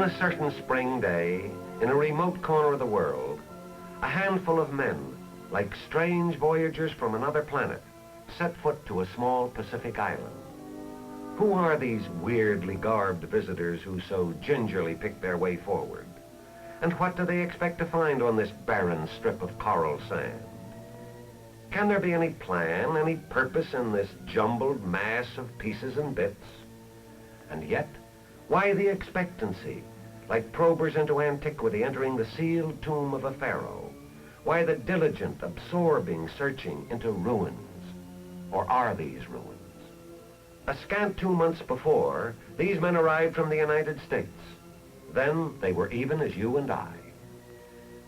On a certain spring day, in a remote corner of the world, a handful of men, like strange voyagers from another planet, set foot to a small Pacific island. Who are these weirdly garbed visitors who so gingerly pick their way forward? And what do they expect to find on this barren strip of coral sand? Can there be any plan, any purpose in this jumbled mass of pieces and bits? And yet, why the expectancy, like probers into antiquity entering the sealed tomb of a pharaoh? Why the diligent, absorbing searching into ruins? Or are these ruins? A scant 2 months before, these men arrived from the United States. Then they were even as you and I.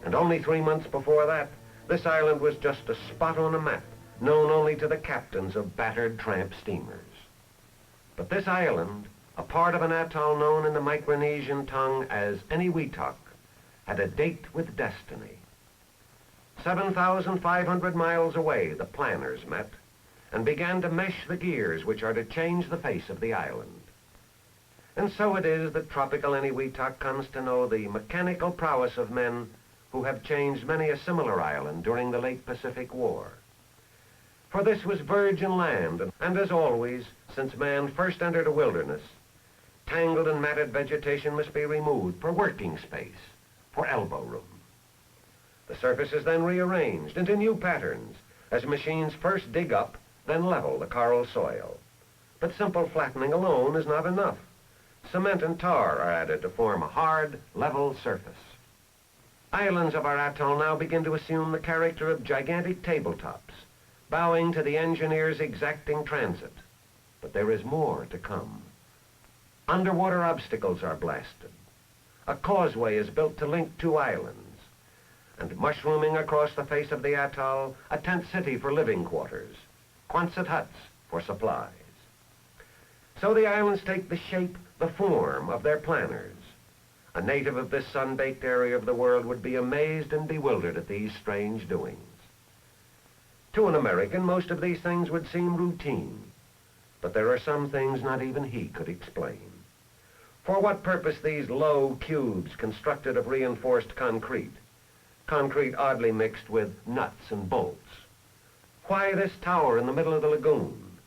And only 3 months before that, this island was just a spot on a map, known only to the captains of battered tramp steamers. But this island, a part of an atoll known in the Micronesian tongue as Enewetak, had a date with destiny. 7,500 miles away, the planners met and began to mesh the gears which are to change the face of the island. And so it is that tropical Enewetak comes to know the mechanical prowess of men who have changed many a similar island during the late Pacific War. For this was virgin land, and as always, since man first entered a wilderness, tangled and matted vegetation must be removed for working space, for elbow room. The surface is then rearranged into new patterns as machines first dig up, then level the coral soil. But simple flattening alone is not enough. Cement and tar are added to form a hard, level surface. Islands of our atoll now begin to assume the character of gigantic tabletops, bowing to the engineer's exacting transit. But there is more to come. Underwater obstacles are blasted. A causeway is built to link two islands. And mushrooming across the face of the atoll, a tent city for living quarters, Quonset huts for supplies. So the islands take the shape, the form of their planners. A native of this sun-baked area of the world would be amazed and bewildered at these strange doings. To an American, most of these things would seem routine, but there are some things not even he could explain. For what purpose these low cubes constructed of reinforced concrete oddly mixed with nuts and bolts? Why this tower in the middle of the lagoon?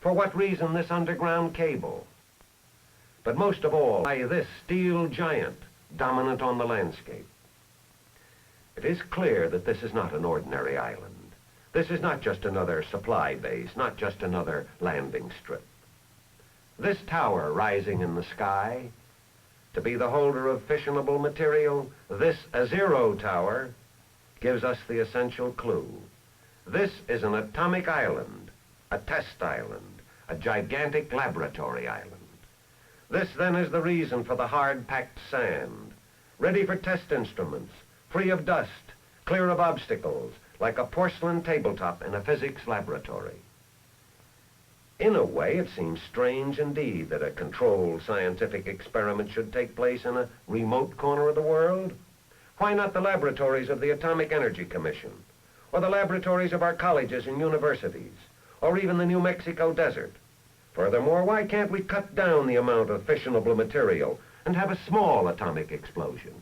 For what reason this underground cable? But most of all, why this steel giant dominant on the landscape? It is clear that this is not an ordinary island. This is not just another supply base, not just another landing strip. This tower rising in the sky, to be the holder of fissionable material, this zero tower, gives us the essential clue. This is an atomic island, a test island, a gigantic laboratory island. This then is the reason for the hard-packed sand, ready for test instruments, free of dust, clear of obstacles, like a porcelain tabletop in a physics laboratory. In a way, it seems strange indeed that a controlled scientific experiment should take place in a remote corner of the world. Why not the laboratories of the Atomic Energy Commission, or the laboratories of our colleges and universities, or even the New Mexico desert? Furthermore, why can't we cut down the amount of fissionable material and have a small atomic explosion?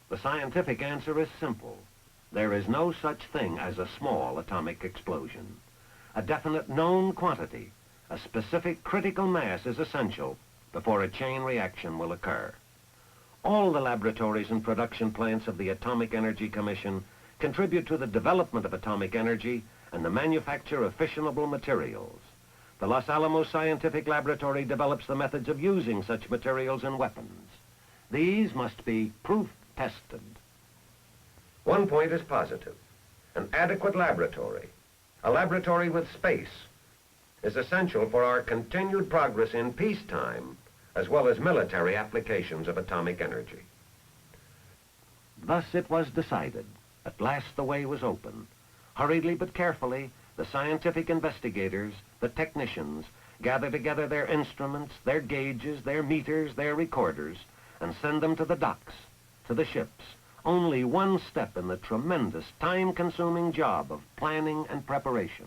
The scientific answer is simple. There is no such thing as a small atomic explosion. A definite known quantity, a specific critical mass is essential before a chain reaction will occur. All the laboratories and production plants of the Atomic Energy Commission contribute to the development of atomic energy and the manufacture of fissionable materials. The Los Alamos Scientific Laboratory develops the methods of using such materials in weapons. These must be proof-tested. One point is positive. An adequate laboratory, a laboratory with space, is essential for our continued progress in peacetime as well as military applications of atomic energy. Thus it was decided. At last the way was open. Hurriedly but carefully, the scientific investigators, the technicians, gather together their instruments, their gauges, their meters, their recorders, and send them to the docks, to the ships. Only one step in the tremendous, time-consuming job of planning and preparation.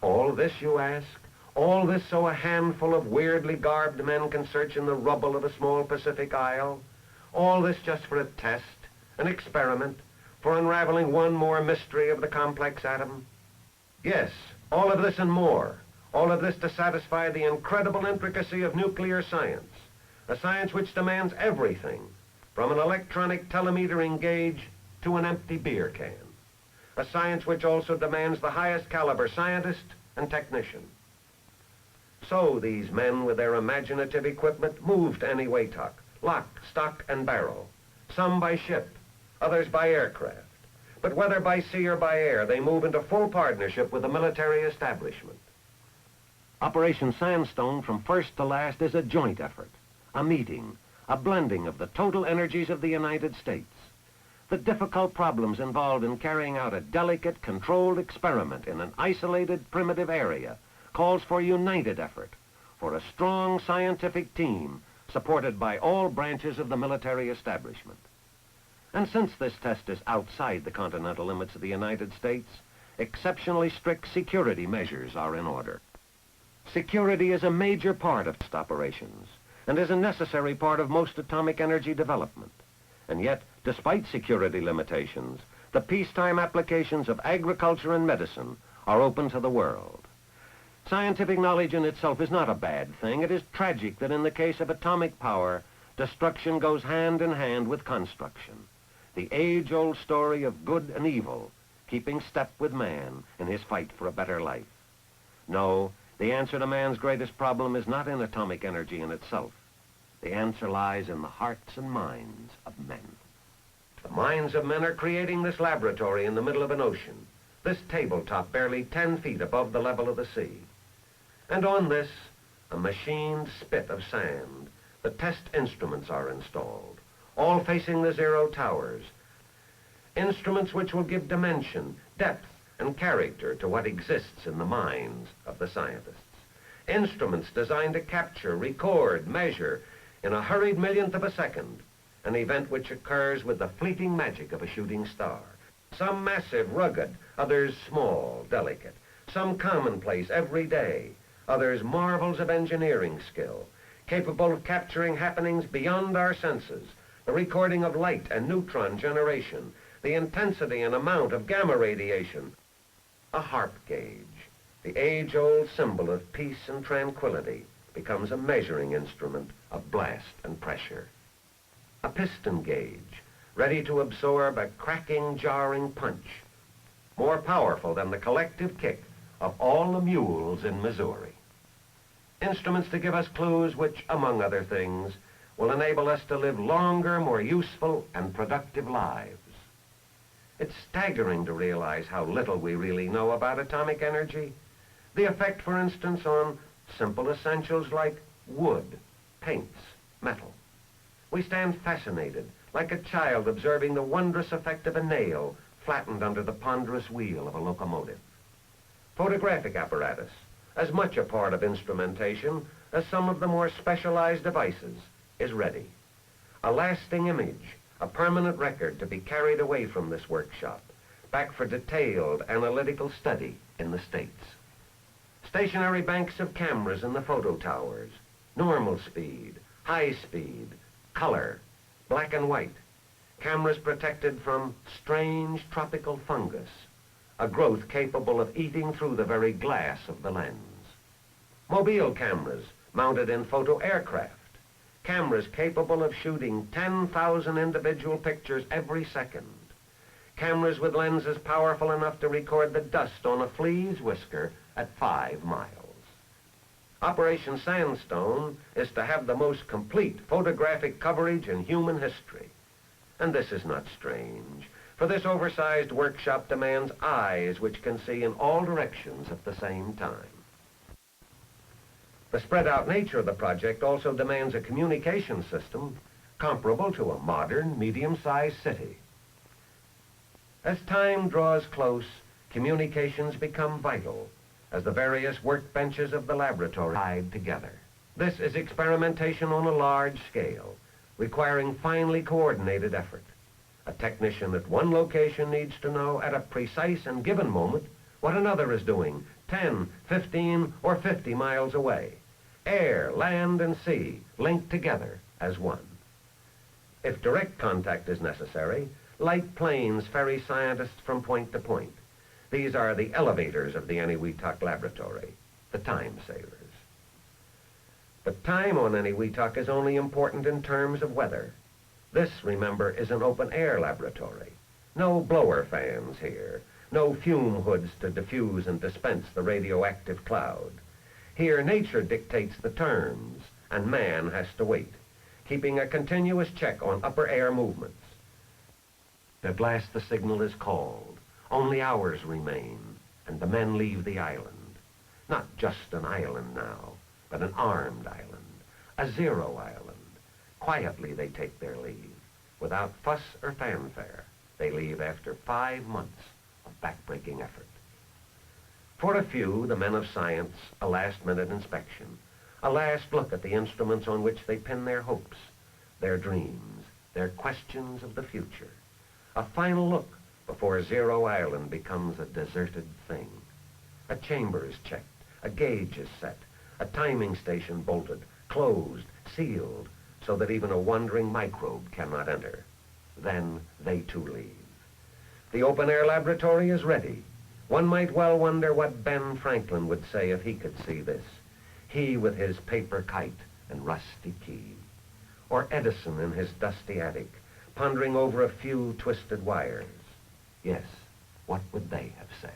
All this, you ask? All this so a handful of weirdly garbed men can search in the rubble of a small Pacific isle? All this just for a test, an experiment, for unraveling one more mystery of the complex atom? Yes, all of this and more. All of this to satisfy the incredible intricacy of nuclear science, a science which demands everything, from an electronic telemetering gauge to an empty beer can. A science which also demands the highest caliber scientist and technician. So these men with their imaginative equipment moved to Enewetak, lock, stock, and barrel, some by ship, others by aircraft. But whether by sea or by air, they move into full partnership with the military establishment. Operation Sandstone from first to last is a joint effort, a meeting, a blending of the total energies of the United States. The difficult problems involved in carrying out a delicate, controlled experiment in an isolated, primitive area calls for united effort, for a strong scientific team supported by all branches of the military establishment. And since this test is outside the continental limits of the United States, exceptionally strict security measures are in order. Security is a major part of test operations and is a necessary part of most atomic energy development. And yet, despite security limitations, the peacetime applications of agriculture and medicine are open to the world. Scientific knowledge in itself is not a bad thing. It is tragic that in the case of atomic power, destruction goes hand in hand with construction. The age-old story of good and evil, keeping step with man in his fight for a better life. No, the answer to man's greatest problem is not in atomic energy in itself. The answer lies in the hearts and minds of men. The minds of men are creating this laboratory in the middle of an ocean, this tabletop barely 10 feet above the level of the sea. And on this, a machined spit of sand, the test instruments are installed, all facing the zero towers. Instruments which will give dimension, depth, and character to what exists in the minds of the scientists. Instruments designed to capture, record, measure, in a hurried millionth of a second, an event which occurs with the fleeting magic of a shooting star. Some massive, rugged, others small, delicate. Some commonplace, everyday, others marvels of engineering skill, capable of capturing happenings beyond our senses, the recording of light and neutron generation, the intensity and amount of gamma radiation. A harp gauge, the age-old symbol of peace and tranquility, becomes a measuring instrument of blast and pressure. A piston gauge, ready to absorb a cracking, jarring punch, more powerful than the collective kick of all the mules in Missouri. Instruments to give us clues which, among other things, will enable us to live longer, more useful and productive lives. It's staggering to realize how little we really know about atomic energy. The effect, for instance, on simple essentials like wood, paints, metal. We stand fascinated, like a child observing the wondrous effect of a nail flattened under the ponderous wheel of a locomotive. Photographic apparatus, as much a part of instrumentation as some of the more specialized devices, is ready. A lasting image, a permanent record to be carried away from this workshop, back for detailed analytical study in the States. Stationary banks of cameras in the photo towers, normal speed, high speed, color, black and white, cameras protected from strange tropical fungus, a growth capable of eating through the very glass of the lens. Mobile cameras mounted in photo aircraft, cameras capable of shooting 10,000 individual pictures every second, cameras with lenses powerful enough to record the dust on a flea's whisker at 5 miles. Operation Sandstone is to have the most complete photographic coverage in human history. And this is not strange, for this oversized workshop demands eyes which can see in all directions at the same time. The spread-out nature of the project also demands a communication system comparable to a modern, medium-sized city. As time draws close, communications become vital as the various workbenches of the laboratory tied together. This is experimentation on a large scale, requiring finely coordinated effort. A technician at one location needs to know at a precise and given moment what another is doing 10, 15, or 50 miles away. Air, land, and sea linked together as one. If direct contact is necessary, light planes ferry scientists from point to point. These are the elevators of the Enewetak laboratory, the time savers. But time on Enewetak is only important in terms of weather. This, remember, is an open-air laboratory. No blower fans here, no fume hoods to diffuse and dispense the radioactive cloud. Here, nature dictates the terms, and man has to wait, keeping a continuous check on upper air movements. At last the signal is called. Only hours remain, and the men leave the island. Not just an island now, but an armed island, a zero island. Quietly they take their leave. Without fuss or fanfare, they leave after 5 months of backbreaking effort. For a few, the men of science, a last-minute inspection, a last look at the instruments on which they pin their hopes, their dreams, their questions of the future. A final look before Zero Island becomes a deserted thing. A chamber is checked, a gauge is set, a timing station bolted, closed, sealed, so that even a wandering microbe cannot enter. Then they too leave. The open-air laboratory is ready. One might well wonder what Ben Franklin would say if he could see this. He with his paper kite and rusty key. Or Edison in his dusty attic, pondering over a few twisted wires. Yes, what would they have said?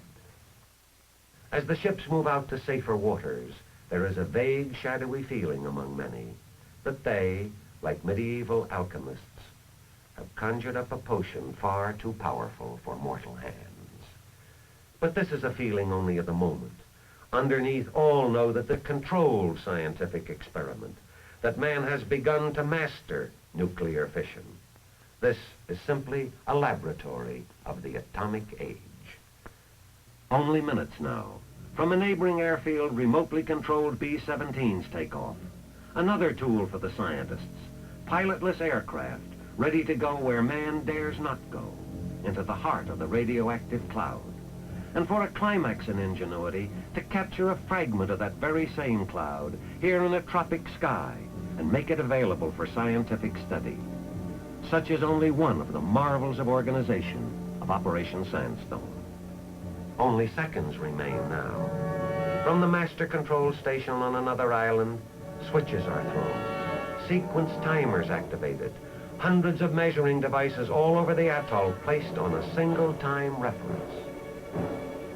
As the ships move out to safer waters, there is a vague, shadowy feeling among many that they, like medieval alchemists, have conjured up a potion far too powerful for mortal hands. But this is a feeling only of the moment. Underneath, all know that the controlled scientific experiment, that man has begun to master nuclear fission. This is simply a laboratory of the atomic age. Only minutes now. From a neighboring airfield, remotely controlled B-17s take off. Another tool for the scientists, pilotless aircraft, ready to go where man dares not go, into the heart of the radioactive cloud. And for a climax in ingenuity, to capture a fragment of that very same cloud here in a tropic sky and make it available for scientific study. Such is only one of the marvels of organization of Operation Sandstone. Only seconds remain now. From the master control station on another island, switches are thrown, sequence timers activated, hundreds of measuring devices all over the atoll placed on a single time reference.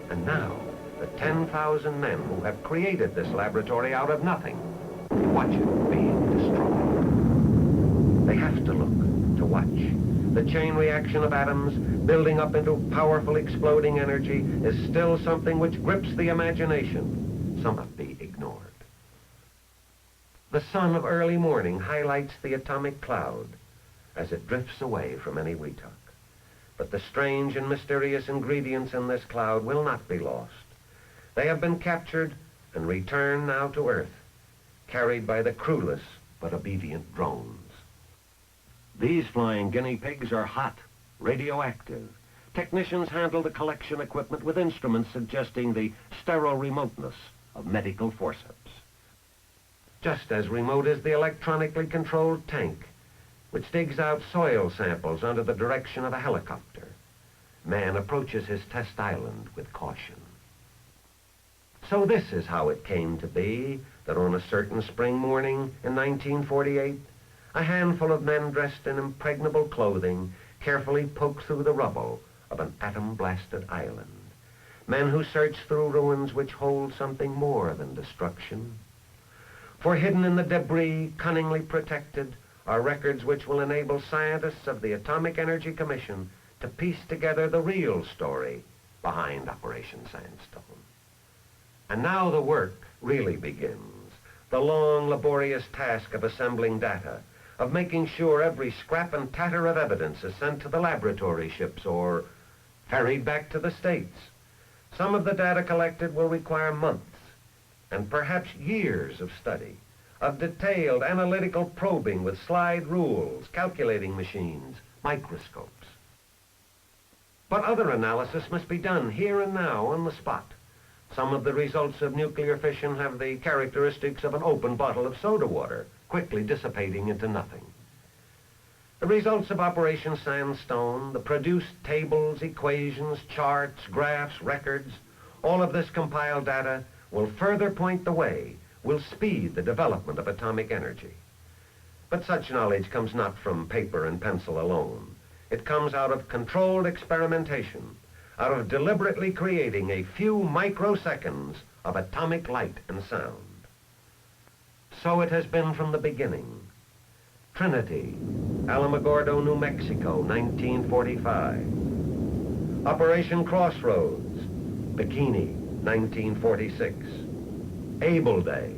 And now, the 10,000 men who have created this laboratory out of nothing watch it being destroyed. They have to look, to watch. The chain reaction of atoms building up into powerful exploding energy is still something which grips the imagination. Some must be ignored. The sun of early morning highlights the atomic cloud as it drifts away from Enewetak. But the strange and mysterious ingredients in this cloud will not be lost. They have been captured and returned now to Earth, carried by the crewless but obedient drones. These flying guinea pigs are hot, radioactive. Technicians handle the collection equipment with instruments suggesting the sterile remoteness of medical forceps. Just as remote as the electronically controlled tank, which digs out soil samples under the direction of a helicopter. Man approaches his test island with caution. So this is how it came to be that on a certain spring morning in 1948, a handful of men dressed in impregnable clothing carefully poked through the rubble of an atom-blasted island. Men who search through ruins which hold something more than destruction. For hidden in the debris, cunningly protected, are records which will enable scientists of the Atomic Energy Commission to piece together the real story behind Operation Sandstone. And now the work really begins. The long, laborious task of assembling data, of making sure every scrap and tatter of evidence is sent to the laboratory ships or ferried back to the States. Some of the data collected will require months and perhaps years of study, of detailed analytical probing with slide rules, calculating machines, microscopes. But other analysis must be done here and now on the spot. Some of the results of nuclear fission have the characteristics of an open bottle of soda water, quickly dissipating into nothing. The results of Operation Sandstone, the produced tables, equations, charts, graphs, records, all of this compiled data will further point the way, will speed the development of atomic energy. But such knowledge comes not from paper and pencil alone. It comes out of controlled experimentation, out of deliberately creating a few microseconds of atomic light and sound. So it has been from the beginning. Trinity, Alamogordo, New Mexico, 1945. Operation Crossroads, Bikini, 1946. Able Day,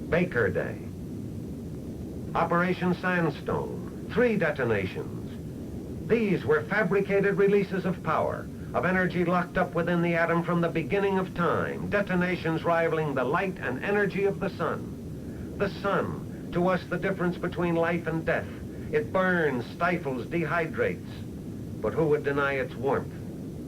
Baker Day. Operation Sandstone, 3 detonations. These were fabricated releases of power, of energy locked up within the atom from the beginning of time, detonations rivaling the light and energy of the sun. The sun, to us the difference between life and death. It burns, stifles, dehydrates. But who would deny its warmth,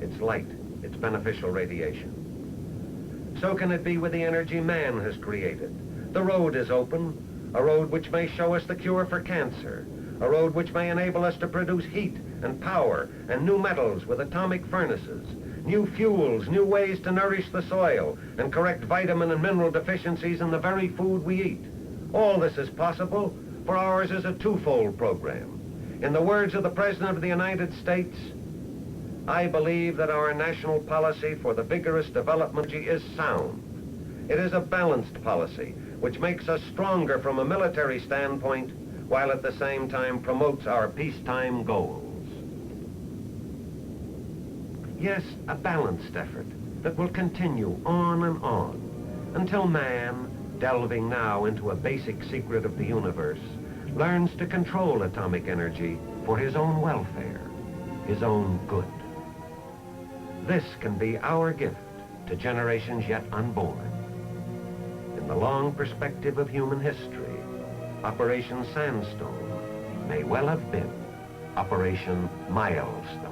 its light, its beneficial radiation? So can it be with the energy man has created. The road is open, a road which may show us the cure for cancer, a road which may enable us to produce heat and power and new metals with atomic furnaces, new fuels, new ways to nourish the soil and correct vitamin and mineral deficiencies in the very food we eat. All this is possible, for ours is a twofold program. In the words of the President of the United States, I believe that our national policy for the vigorous development is sound. It is a balanced policy which makes us stronger from a military standpoint while at the same time promotes our peacetime goals. Yes, a balanced effort that will continue on and on until man, delving now into a basic secret of the universe, learns to control atomic energy for his own welfare, his own good. This can be our gift to generations yet unborn. In the long perspective of human history, Operation Sandstone may well have been Operation Milestone.